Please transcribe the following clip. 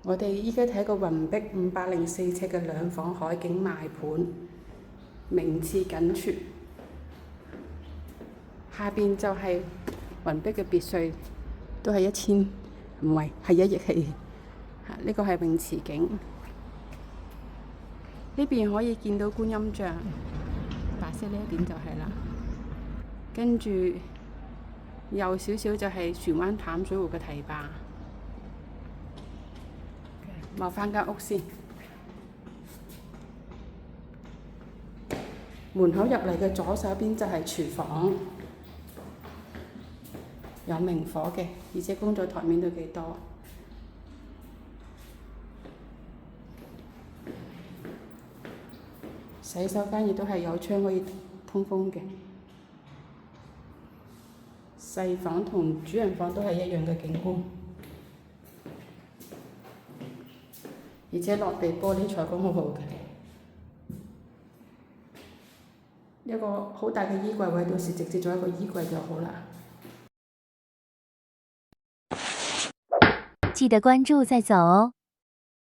我哋依家睇個雲碧504尺嘅兩房海景賣盤，名次緊缺。下邊就係雲碧嘅別墅，都係1000，唔係1億起。呢個係泳池景，呢邊可以見到觀音像，白色呢一點就係啦。跟住右少少就係船灣淡水湖嘅堤壩。望返間屋先，門口入嚟嘅左手邊就係廚房，有明火嘅，而且工作台面都幾多。洗手間亦都係有窗可以通風嘅。細房同主人房都係一樣嘅景觀，而且落地玻璃採光好好嘅。一個好大嘅衣櫃位，到時直接做一個衣櫃就好啦。記得關注再走哦。